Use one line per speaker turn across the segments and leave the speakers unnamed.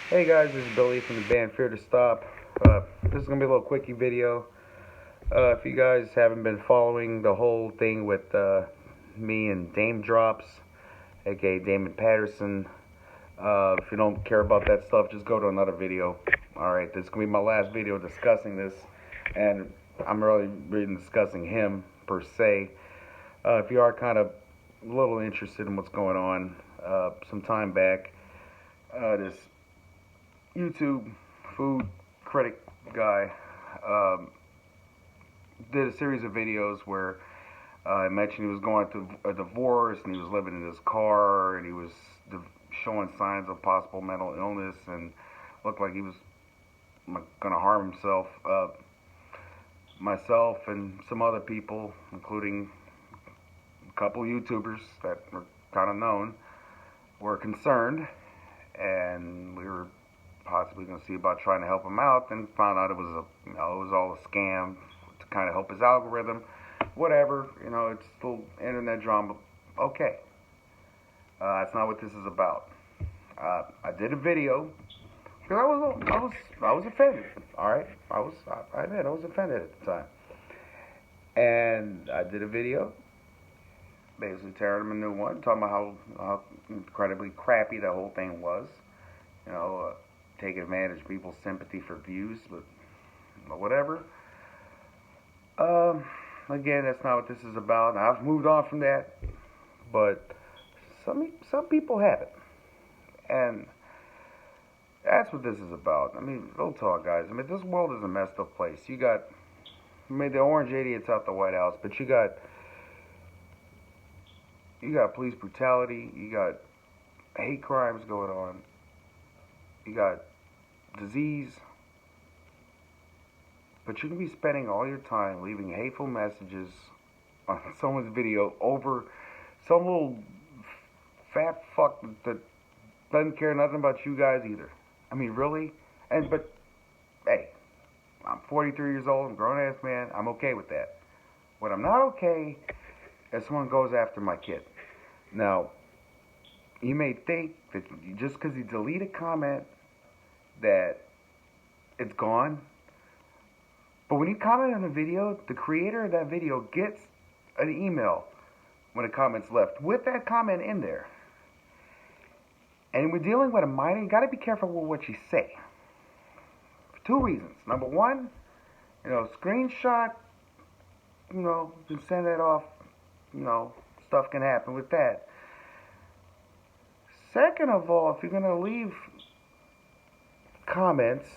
Hey guys, this is Billy from the band Fear to Stop. This is gonna be a little quickie video. If you guys haven't been following the whole thing with me and Dame Drops, aka Damon Patterson, if you don't care about that stuff, just go to another video. Alright, this is gonna be my last video discussing this, and I'm really discussing him per se. If you are kind of a little interested in what's going on, some time back, this YouTube food critic guy um, did a series of videos where I mentioned he was going through a divorce and he was living in his car and he was showing signs of possible mental illness and looked like he was going to harm himself. Myself and some other people, including a couple YouTubers that were kind of known, were concerned, and we were possibly going to see about trying to help him out, and found out it was it was all a scam to kind of help his algorithm, whatever. It's still internet drama. Okay, that's not what this is about. I did a video because I was offended. All right, I admit I was offended at the time, and I did a video basically tearing him a new one, talking about how incredibly crappy the whole thing was. You know, taking advantage of people's sympathy for views, but whatever. Um, Again, that's not what this is about. I've moved on from that, but some people haven't, and that's what this is about. I mean, real talk, guys. I mean, this world is a messed up place. The orange idiots out the White House, but you got police brutality, you got hate crimes going on, you got disease, but you can be spending all your time leaving hateful messages on someone's video over some little fat fuck that doesn't care nothing about you guys either. I mean, really? But hey, I'm 43 years old, I'm a grown ass man, I'm okay with that. What I'm not okay is someone goes after my kid. Now, you may think that just because you delete a comment that it's gone, but when you comment on a video, the creator of that video gets an email when a comment's left with that comment in there. And we're dealing with a minor, you gotta be careful with what you say. For two reasons. Number one, screenshot, you can send that off, stuff can happen with that. Second of all, if you're gonna leave comments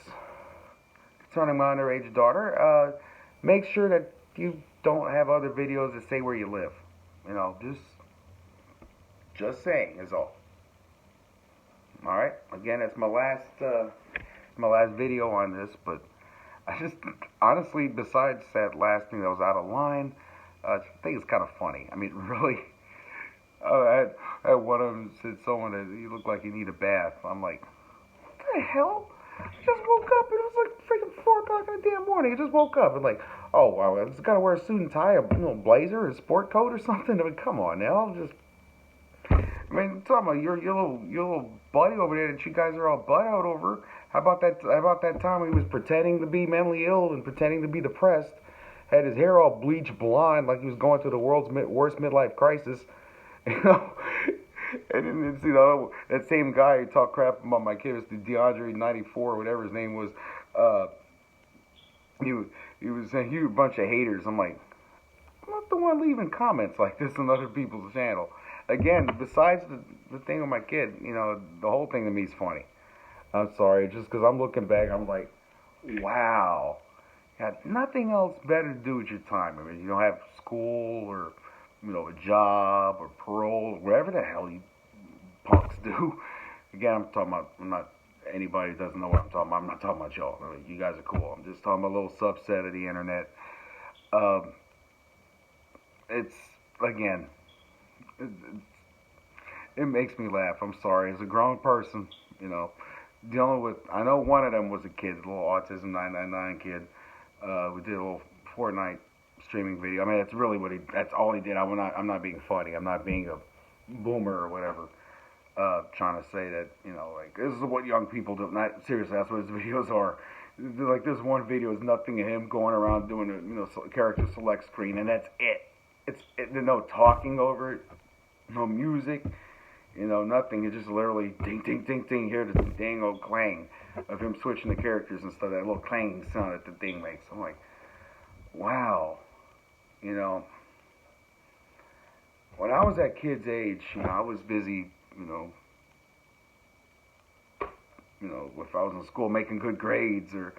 concerning my underage daughter, make sure that you don't have other videos that say where you live. Just saying is all. All right. Again, that's my last video on this, but I just honestly, besides that last thing that was out of line, I think it's kind of funny. I mean, really. I had one of them said someone that you look like you need a bath. I'm like, what the hell? I just woke up and it was like freaking 4 o'clock in the damn morning. I just woke up and like, oh wow, I just gotta wear a suit and tie, a blazer, a sport coat or something. I mean, come on now, talking about your little buddy over there that you guys are all butt out over. How about that time he was pretending to be mentally ill and pretending to be depressed, had his hair all bleached blonde like he was going through the world's worst midlife crisis, you know. And then it's, that same guy who talked crap about my kid, was the DeAndre 94, whatever his name was. Uh, he was saying, "You a bunch of haters." I'm like, I'm not the one leaving comments like this on other people's channel. Again, besides the thing with my kid, the whole thing to me is funny. I'm sorry, just because I'm looking back, I'm like, wow. You had nothing else better to do with your time. I mean, you don't have school or, a job or parole, whatever the hell you punks do. Again, I'm not, anybody who doesn't know what I'm talking about. I'm not talking about y'all. I mean, you guys are cool. I'm just talking about a little subset of the internet. Um, it's, again, it, it makes me laugh. I'm sorry. As a grown person, dealing with, I know one of them was a kid, a little autism 999 kid. We did a little Fortnite streaming video. I mean, that's all he did. I'm not being funny. I'm not being a boomer or whatever. trying to say that, you know, like, this is what young people do. Not seriously, that's what his videos are. Like, this one video is nothing of him going around doing a, you know, character select screen, and that's it. There's no talking over it, no music, you know, nothing. It's just literally ding, ding, ding, ding. Hear the dang old clang of him switching the characters and stuff. That little clanging sound that the thing makes. I'm like, wow, you know. When I was that kid's age, you know, I was busy, if I was in school making good grades or,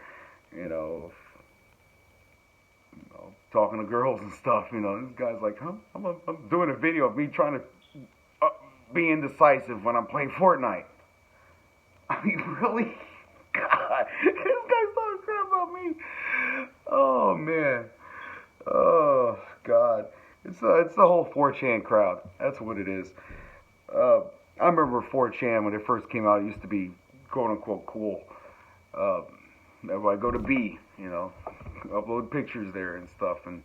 talking to girls and stuff, this guy's like, huh? I'm doing a video of me trying to be indecisive when I'm playing Fortnite. I mean, really? God, this guy's talking crap about me. Oh, man. Oh, God. It's the whole 4chan crowd. That's what it is. I remember 4chan when it first came out. It used to be quote-unquote cool. Everybody go to B, upload pictures there and stuff. And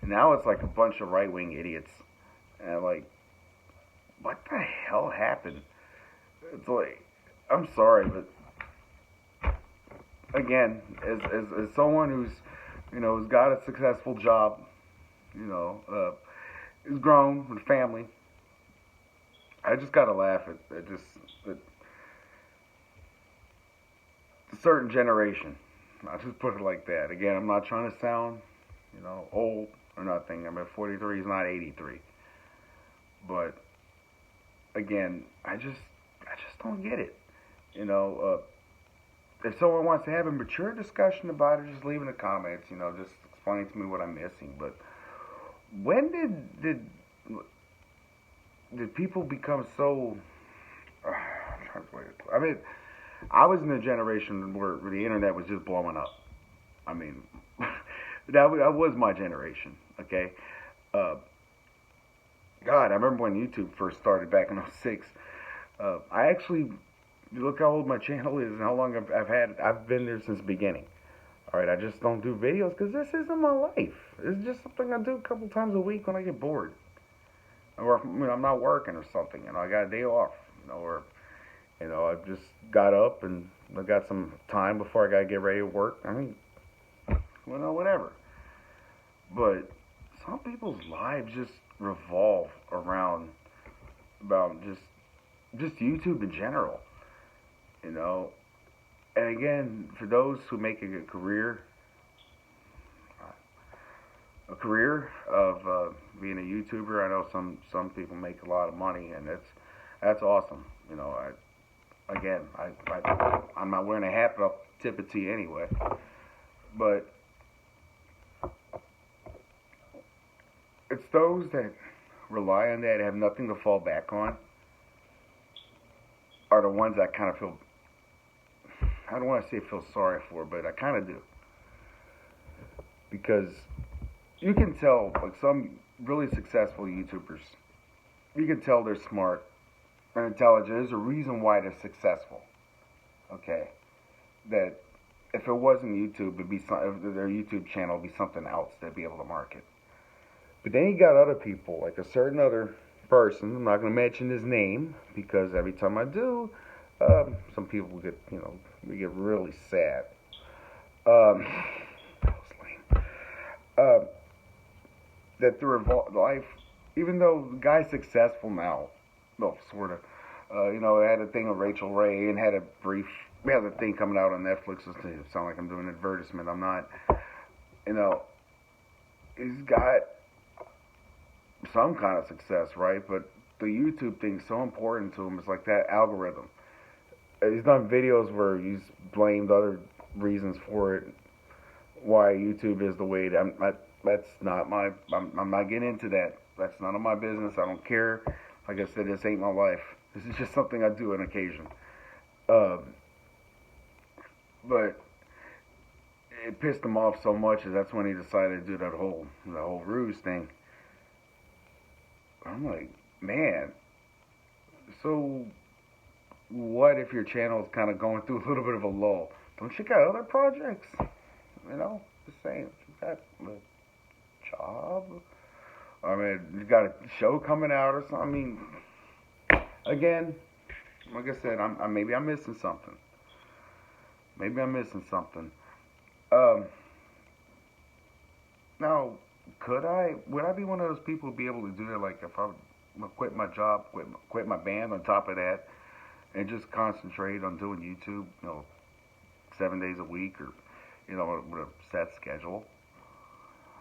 now it's like a bunch of right-wing idiots. And like, what the hell happened? It's like, I'm sorry, but again, as someone who's got a successful job, is grown with a family, I just gotta laugh at a certain generation. I just put it like that. Again, I'm not trying to sound, old or nothing. I'm at 43. He's not 83. But again, I just don't get it. If someone wants to have a mature discussion about it, just leave in the comments. Just explain to me what I'm missing. But when did people become so? I mean, I was in a generation where the internet was just blowing up. I mean, that was my generation. Okay. God, I remember when YouTube first started back in '06. I actually, look how old my channel is and how long I've been there since the beginning. All right, I just don't do videos because this isn't my life. It's just something I do a couple times a week when I get bored, or I'm not working or something. I got a day off. Or I just got up and I got some time before I gotta get ready to work. I mean, whatever. But some people's lives just revolve around about just YouTube in general. And again, for those who make a career of being a YouTuber, I know some people make a lot of money, and that's awesome. I'm not wearing a hat, but I'll tip it to you anyway. But it's those that rely on that and have nothing to fall back on are the ones I kind of feel, I don't want to say feel sorry for, but I kind of do. Because you can tell, like some really successful YouTubers, you can tell they're smart and intelligent. There's a reason why they're successful. Okay? That if it wasn't YouTube, their YouTube channel would be something else they'd be able to market. But then you got other people, like a certain other person. I'm not going to mention his name because every time I do, some people get, we get really sad. That was lame. That through life, even though the guy's successful now, well, sort of, had a thing with Rachel Ray and had a brief, we have a thing coming out on Netflix. It sound like I'm doing an advertisement. I'm not. He's got some kind of success, right? But the YouTube thing's so important to him. It's like that algorithm. He's done videos where he's blamed other reasons for it, why YouTube is the way that's not my, I'm not getting into that. That's none of my business. I don't care. Like I said, this ain't my life. This is just something I do on occasion. But it pissed him off so much that that's when he decided to do the whole ruse thing. I'm like, man, so what if your channel is kind of going through a little bit of a lull? Don't you got other projects? Just saying, you got a job? I mean, you got a show coming out or something? I mean, again, like I said, maybe I'm missing something. Maybe I'm missing something. Um, Now, would I be one of those people to be able to do that? Like, if I quit my job, quit my band on top of that, and just concentrate on doing YouTube, 7 days a week, or with a set schedule.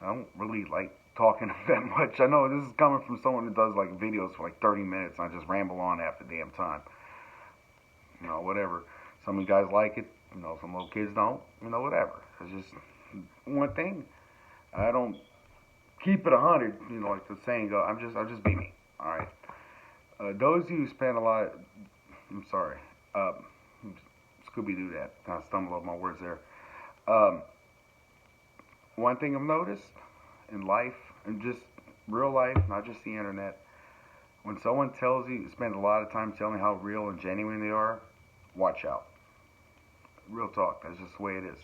I don't really like talking that much. I know this is coming from someone who does like videos for like 30 minutes, and I just ramble on half the damn time. Whatever. Some of you guys like it. Some little kids don't. Whatever. It's just one thing. I don't keep it 100, like the saying goes. I'll just be me. All right. Those of you who spend a lot, I'm sorry, Scooby Doo that. Kind of stumbled over my words there. One thing I've noticed in life, and just real life, not just the internet, when someone tells you, spend a lot of time telling how real and genuine they are, watch out. Real talk. That's just the way it is.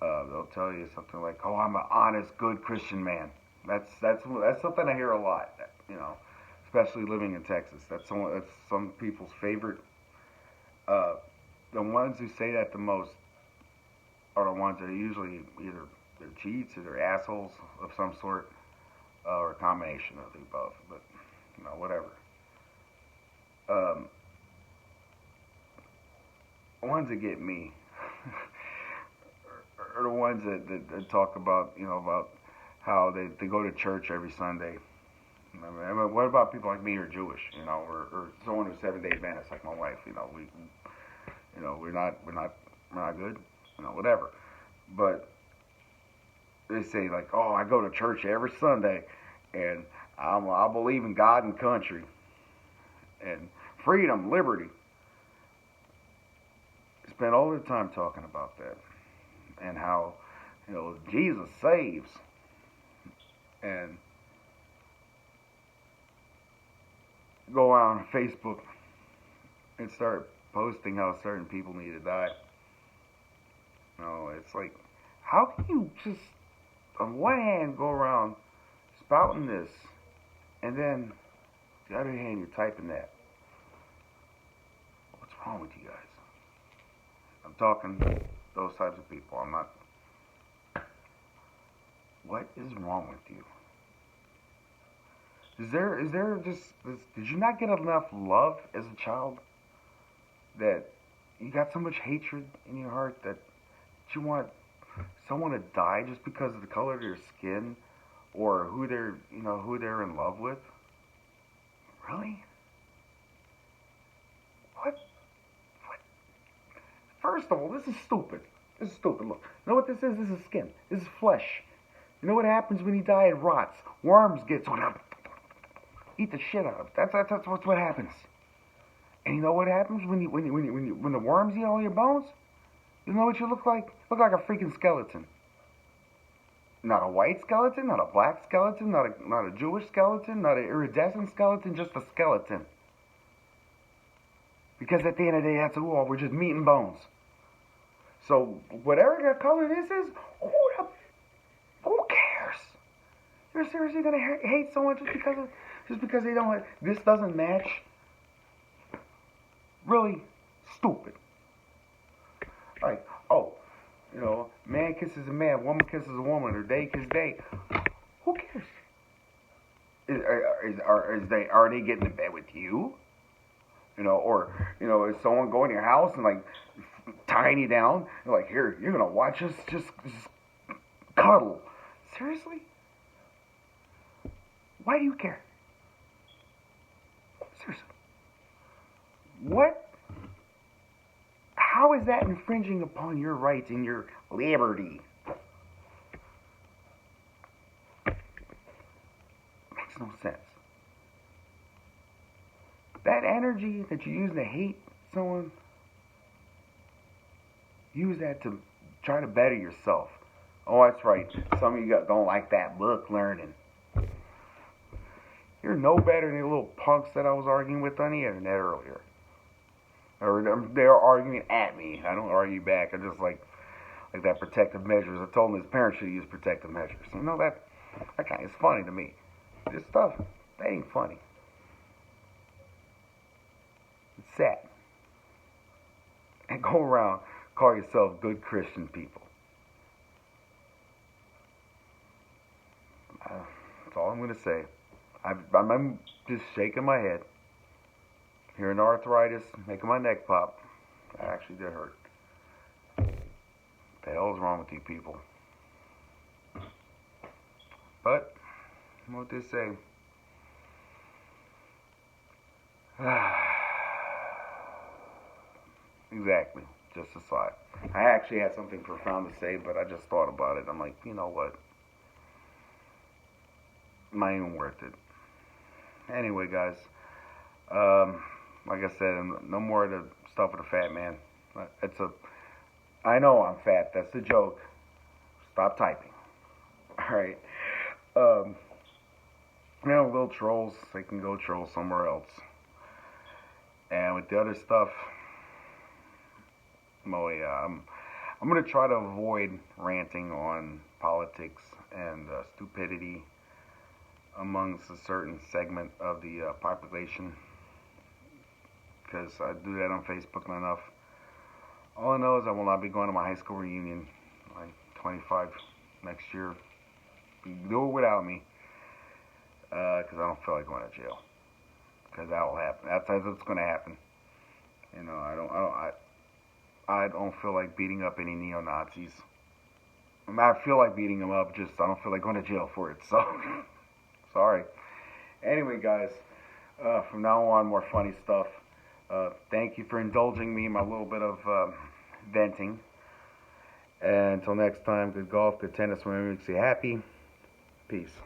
They'll tell you something like, "Oh, I'm an honest, good Christian man." That's something I hear a lot. Especially living in Texas. That's some people's favorite. The ones who say that the most are the ones that are usually either they're cheats or they're assholes of some sort, or a combination of the above. But whatever. The ones that get me are the ones that talk about about how they go to church every Sunday. I mean, what about people like me who are Jewish, or someone who's 7 Day Adventist like my wife? We're not good, whatever. But they say like, "Oh, I go to church every Sunday, and I believe in God and country, and freedom, liberty." Spend all their time talking about that, and how Jesus saves, and go on Facebook and start posting how certain people need to die. It's like, how can you just on one hand go around spouting this, and then the other hand you're typing that? What's wrong with you guys? I'm talking those types of people. I'm not. What is wrong with you? Is there just did you not get enough love as a child that you got so much hatred in your heart that you want someone to die just because of the color of their skin or who they're in love with? Really? What? First of all, this is stupid. This is stupid. Look, you know what this is? This is skin. This is flesh. You know what happens when you die? It rots. Worms get on it. Eat the shit out of it. That's what happens. And you know what happens when the worms eat all your bones? You know what you look like? Look like a freaking skeleton. Not a white skeleton, not a black skeleton, not a Jewish skeleton, not an iridescent skeleton, just a skeleton. Because at the end of the day, that's all. We're just meat and bones. So whatever color this is, who cares? You're seriously gonna hate someone just because they don't? This doesn't match. Really stupid. Like, oh, man kisses a man, woman kisses a woman, or they kiss they. Who cares? Are they getting in bed with you? Or is someone going to your house and like tying you down? And like, here, you're gonna watch us just cuddle. Seriously? Why do you care? Seriously. What? How is that infringing upon your rights and your liberty? Makes no sense. That energy that you use to hate someone, use that to try to better yourself. Oh, that's right. Some of you don't like that book learning. You're no better than the little punks that I was arguing with on the internet earlier. Or they're arguing at me. I don't argue back. I just like that protective measures. I told him his parents should use protective measures. That kind of is funny to me. This stuff, that ain't funny. It's sad. and go around call yourself good Christian people. That's all I'm going to say. I'm just shaking my head. Hearing arthritis, making my neck pop. That actually did hurt. What the hell is wrong with you people? But, what they say. Exactly. Just a thought. I actually had something profound to say, but I just thought about it. I'm like, you know what? Not even worth it. Anyway, guys. Like I said, no more of the stuff with the fat man. I know I'm fat. That's the joke. Stop typing. Alright. Little trolls, they can go troll somewhere else. And with the other stuff, oh yeah, I'm gonna try to avoid ranting on politics and stupidity amongst a certain segment of the population, because I do that on Facebook enough. All I know is I will not be going to my high school reunion, like 25 next year. You can do it without me, because I don't feel like going to jail. Because that will happen. That's what's going to happen. You know, I don't feel like beating up any neo-Nazis. I feel like beating them up, just I don't feel like going to jail for it. So, sorry. Anyway, guys, from now on, more funny stuff. Thank you for indulging me in my little bit of venting. And until next time, good golf, good tennis, whatever makes you happy. Peace.